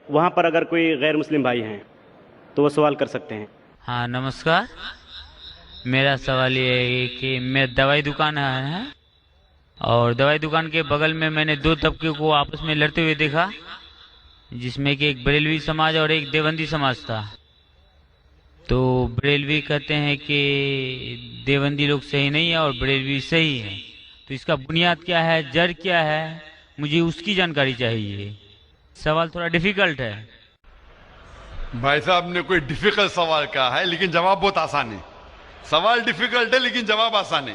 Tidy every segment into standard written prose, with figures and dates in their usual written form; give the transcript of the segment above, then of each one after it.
وہاں پر اگر کوئی غیر مسلم بھائی ہیں تو وہ سوال کر سکتے ہیں۔ ہاں نمسکار، میرا سوال یہ ہے کہ میں دوائی دکان ہے اور دوائی دکان کے بغل میں نے دو طبقے کو آپس میں لڑتے ہوئے دیکھا، جس میں کہ ایک بریلوی سماج اور ایک دیوبندی سماج تھا۔ تو بریلوی کہتے ہیں کہ دیوبندی لوگ صحیح نہیں ہے اور بریلوی صحیح ہے، تو اس کا بنیاد کیا ہے، جڑ کیا ہے، مجھے اس کی جانکاری چاہیے۔ سوال تھوڑا ڈیفیکلٹ ہے۔ بھائی صاحب نے کوئی ڈیفیکلٹ سوال کہا ہے لیکن جواب بہت آسان ہے۔ سوال ڈیفیکلٹ ہے لیکن جواب آسان ہے،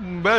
میں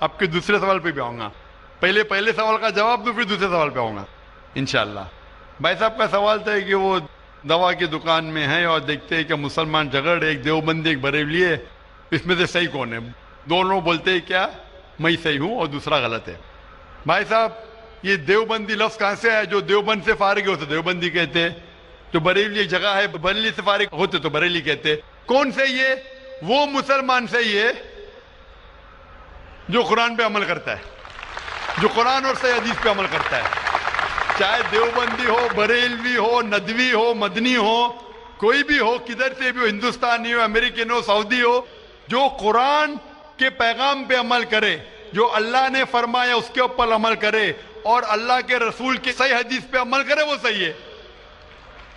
آپ کے دوسرے سوال پہ بھی آؤں گا۔ پہلے سوال کا جواب دو، پھر دوسرے سوال پہ آؤں گا انشاءاللہ۔ بھائی صاحب کا سوال تھا کہ وہ دوا کی دکان میں ہیں اور دیکھتے ہیں کہ مسلمان جھگڑ، ایک دیوبندی ایک بریلوی ہے، اس میں سے صحیح کون ہے؟ دونوں بولتے ہیں کیا میں صحیح ہوں اور دوسرا غلط ہے۔ بھائی صاحب یہ دیوبندی لفظ کہاں سے ہے؟ جو دیوبند سے فارغ ہوتے دیوبندی کہتے ہیں، جو بریلی ایک جگہ ہے بریلی سے فارغ ہوتے تو بریلی کہتے ہیں۔ کون صحیح ہے؟ وہ مسلمان صحیح ہے جو قرآن پہ عمل کرتا ہے، جو قرآن اور صحیح حدیث پہ عمل کرتا ہے، چاہے دیوبندی ہو، بریلوی ہو، ندوی ہو، مدنی ہو، کوئی بھی ہو، کدھر سے بھی ہو، ہندوستانی ہو، امریکن ہو، سعودی ہو، جو قرآن کے پیغام پہ عمل کرے، جو اللہ نے فرمایا اس کے اوپر عمل کرے اور اللہ کے رسول کی صحیح حدیث پہ عمل کرے، وہ صحیح ہے۔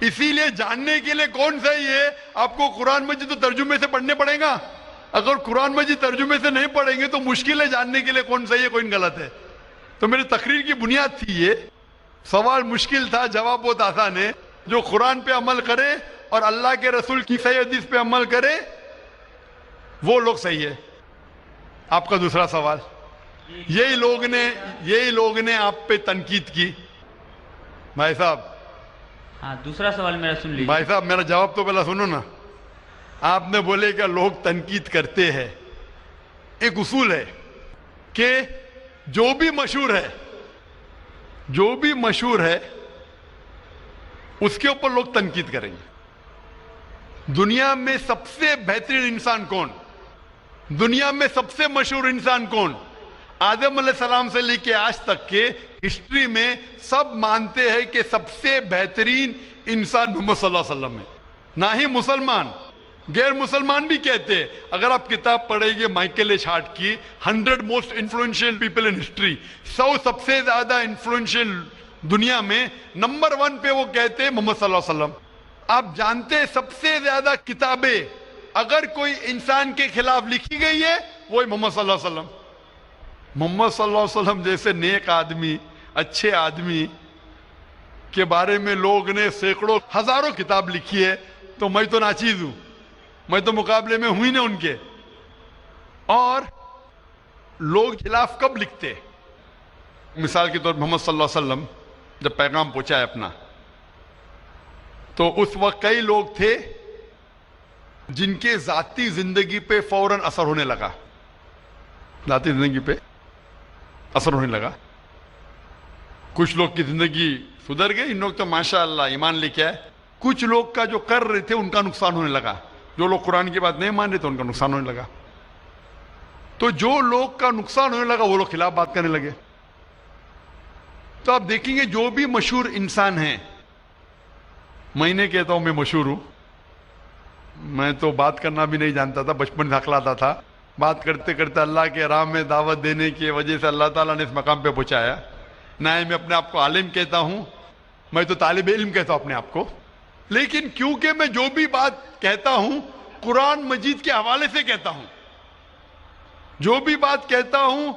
اسی لیے جاننے کے لیے کون صحیح ہے آپ کو قرآن مجید تو ترجمے سے پڑھنے پڑے گا۔ اگر قرآن مجید ترجمے سے نہیں پڑھیں گے تو مشکل ہے جاننے کے لیے کون صحیح ہے کون غلط ہے۔ تو میری تقریر کی بنیاد تھی یہ، سوال مشکل تھا، جواب بہت آسان ہے۔ جو قرآن پہ عمل کرے اور اللہ کے رسول کی صحیح حدیث پہ عمل کرے وہ لوگ صحیح ہے۔ آپ کا دوسرا سوال، یہی لوگ نے آپ پہ تنقید کی۔ بھائی صاحب ہاں دوسرا سوال میرا سن لیجیے۔ بھائی صاحب میرا جواب تو پہلا سنو نا۔ آپ نے بولے کہ لوگ تنقید کرتے ہیں، ایک اصول ہے کہ جو بھی مشہور ہے اس کے اوپر لوگ تنقید کریں گے۔ دنیا میں سب سے بہترین انسان کون؟ دنیا میں سب سے مشہور انسان کون؟ آدم علیہ السلام سے لے کے آج تک کے ہسٹری میں سب مانتے ہیں کہ سب سے بہترین انسان محمد صلی اللہ علیہ وسلم ہے۔ نہ ہی مسلمان، غیر مسلمان بھی کہتے ہیں۔ اگر آپ کتاب پڑھیں گے مائیکل ایچ ہارٹ کی 100 most influential people in history, 100 سب سے زیادہ انفلوئنشل دنیا میں نمبر 1 پہ وہ کہتے ہیں محمد صلی اللہ علیہ وسلم۔ آپ جانتے ہیں سب سے زیادہ کتابیں اگر کوئی انسان کے خلاف لکھی گئی ہے وہی محمد صلی اللہ علیہ وسلم۔ محمد صلی اللہ علیہ وسلم جیسے نیک آدمی، اچھے آدمی کے بارے میں لوگ نے سینکڑوں ہزاروں کتاب لکھی ہے، تو میں تو ناچیز ہوں، میں تو مقابلے میں ہوں ہی نہیں ان کے۔ اور لوگ خلاف کب لکھتے؟ مثال کے طور پر محمد صلی اللہ علیہ وسلم جب پیغام پہنچا ہے اپنا، تو اس وقت کئی لوگ تھے جن کے ذاتی زندگی پہ فوراً اثر ہونے لگا، ذاتی زندگی پہ اثر ہونے لگا۔ کچھ لوگ کی زندگی سدھر گئی، ان لوگ تو ماشاءاللہ ایمان لے کے آئے۔ کچھ لوگ کا جو کر رہے تھے ان کا نقصان ہونے لگا، جو لوگ قرآن کی بات نہیں مان رہے تھے ان کا نقصان ہونے لگا۔ تو جو لوگ کا نقصان ہونے لگا وہ لوگ خلاف بات کرنے لگے۔ تو آپ دیکھیں گے جو بھی مشہور انسان ہیں، میں نہیں کہتا ہوں میں مشہور ہوں، میں تو بات کرنا بھی نہیں جانتا تھا، بچپن سے ہکلاتا تھا، بات کرتے کرتے اللہ کے راہ میں دعوت دینے کی وجہ سے اللہ تعالیٰ نے اس مقام پہ پہنچایا۔ نہ میں اپنے آپ کو عالم کہتا ہوں، میں تو طالب علم کہتا ہوں اپنے آپ کو، لیکن کیونکہ میں جو بھی بات کہتا ہوں قرآن مجید کے حوالے سے کہتا ہوں، جو بھی بات کہتا ہوں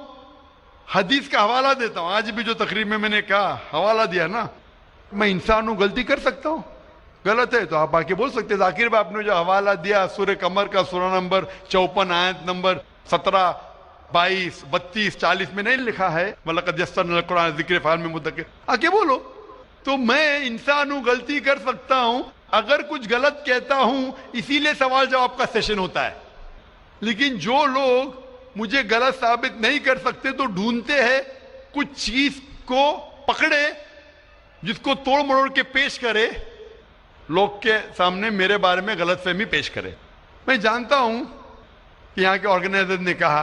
حدیث کا حوالہ دیتا ہوں۔ آج بھی جو تقریر میں نے کہا حوالہ دیا نا، میں انسان ہوں، غلطی کر سکتا ہوں، غلط ہے تو آپ آ کے بول سکتے ہیں۔ ذاکر بھائی آپ نے جو حوالہ دیا سورہ قمر کا سورہ نمبر 54 آیت نمبر 17، 22، 32، 40 میں نہیں لکھا ہے وَلَقَدْ يَسَّرْنَا الْقُرْآنَ لِلذِّكْرِ فَهَلْ مِن مُدَّكِرٍ؟ آ کے بولو۔ تو میں انسان ہوں، غلطی کر سکتا ہوں، اگر کچھ غلط کہتا ہوں اسی لیے سوال جواب کا سیشن ہوتا ہے۔ لیکن جو لوگ مجھے غلط ثابت نہیں کر سکتے تو ڈھونڈتے ہیں کچھ چیز کو پکڑے جس کو توڑ مروڑ کے پیش کرے، لوگ کے سامنے میرے بارے میں غلط فہمی پیش کرے۔ میں جانتا ہوں کہ یہاں کے آرگنائزر نے کہا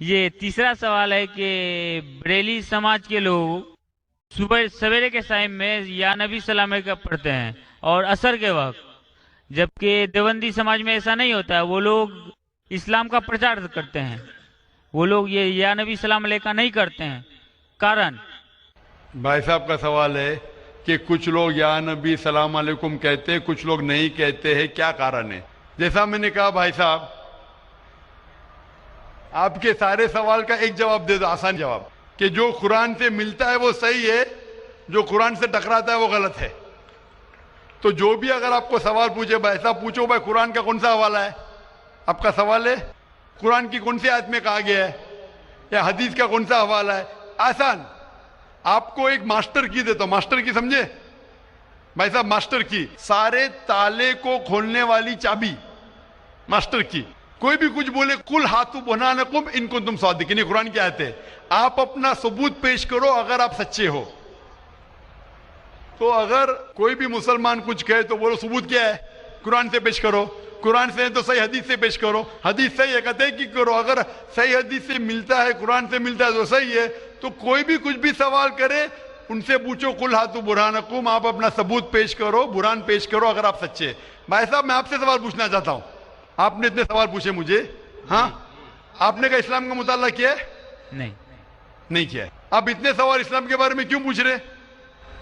یہ تیسرا سوال ہے کہ بریلی سماج کے لوگ صبح سویرے کے ٹائم میں یا نبی سلام کا پڑھتے ہیں اور عصر کے وقت، جبکہ دیوبندی سماج میں ایسا نہیں ہوتا ہے، وہ لوگ اسلام کا پرچار کرتے ہیں، وہ لوگ یہ یا نبی سلام علیہ کا نہیں کرتے ہیں، کارن؟ بھائی صاحب کا سوال ہے کہ کچھ لوگ یا نبی سلام علیکم کہتے ہیں، کچھ لوگ نہیں کہتے ہیں، کیا کارن ہے؟ جیسا میں نے کہا بھائی صاحب، آپ کے سارے سوال کا ایک جواب دے دو، آسان جواب، کہ جو قرآن سے ملتا ہے وہ صحیح ہے، جو قرآن سے ٹکراتا ہے وہ غلط ہے۔ تو جو بھی اگر آپ کو سوال پوچھے بھائی صاحب، پوچھو بھائی قرآن کا کون سا حوالہ ہے؟ آپ کا سوال ہے قرآن کی کون سی آیت میں کہا گیا ہے، یا حدیث کا کون سا حوالہ ہے؟ آسان۔ آپ کو ایک ماسٹر کی دیتا ہوں، ماسٹر کی سمجھے بھائی صاحب؟ ماسٹر کی، سارے تالے کو کھولنے والی چابی، ماسٹر کی۔ کوئی بھی کچھ بولے، کل ہاتھو برہانکم ان کنتم صادقین، یہ قرآن کی آیت ہے۔ آپ اپنا ثبوت پیش کرو اگر آپ سچے ہو۔ تو اگر کوئی بھی مسلمان کچھ کہے تو بولو ثبوت کیا ہے، قرآن سے پیش کرو، قرآن سے ہے تو صحیح حدیث سے پیش کرو، حدیث صحیح ہے کہتے کی کرو، اگر صحیح حدیث سے ملتا ہے، قرآن سے ملتا ہے تو صحیح ہے۔ تو کوئی بھی کچھ بھی سوال کرے ان سے پوچھو کل ہاتھو برہانکم، آپ اپنا ثبوت پیش کرو، برہان پیش کرو اگر آپ سچے۔ بھائی صاحب میں آپ سے سوال پوچھنا چاہتا ہوں، آپ نے اتنے سوال پوچھے مجھے، ہاں آپ نے کہا اسلام کا مطالعہ کیا ہے؟ نہیں کیا ہے۔ آپ اتنے سوال اسلام کے بارے میں کیوں پوچھ رہے؟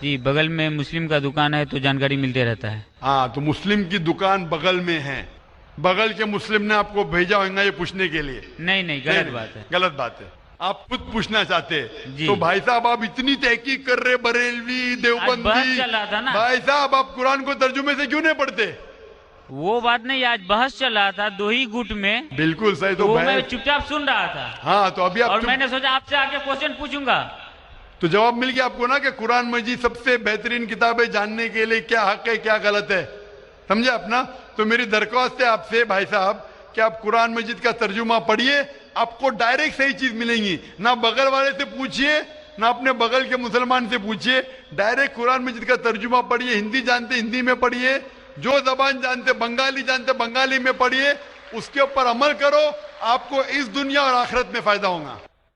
جی بغل میں مسلم کا دکان ہے تو جانکاری ملتے رہتا ہے۔ ہاں تو مسلم کی دکان بغل میں ہے، بغل کے مسلم نے آپ کو بھیجا ہوگا یہ پوچھنے کے لیے؟ نہیں، غلط بات ہے، غلط بات ہے، آپ خود پوچھنا چاہتے جی۔ تو بھائی صاحب آپ اتنی تحقیق کر رہے، بریلوی بحث دیوبندی، چل رہا تھا نا۔ بھائی صاحب آپ قرآن کو ترجمے سے کیوں نہیں پڑھتے؟ وہ بات نہیں، آج بحث چل رہا تھا دو ہی گٹ میں، بالکل صحیح۔ تو تو وہ میں بھائی چپ چاپ سن رہا تھا، ہاں تو ابھی اور آپ میں نے سوچا آپ سے آ کے کوشچن پوچھوں گا۔ تو جواب مل گیا آپ کو نا کہ قرآن مجید سب سے بہترین کتاب ہے، جاننے کے لیے کیا حق ہے کیا غلط ہے، سمجھے اپنا؟ تو میری درخواست ہے آپ سے بھائی صاحب کہ آپ قرآن مجید کا ترجمہ پڑھیے، آپ کو ڈائریکٹ صحیح چیز ملیں گی، نہ بغل والے سے پوچھئے نہ اپنے بغل کے مسلمان سے پوچھئے، ڈائریکٹ قرآن مجید کا ترجمہ پڑھیے، ہندی جانتے ہندی میں پڑھیے، جو زبان جانتے بنگالی جانتے بنگالی میں پڑھیے، اس کے اوپر عمل کرو، آپ کو اس دنیا اور آخرت میں فائدہ ہوگا۔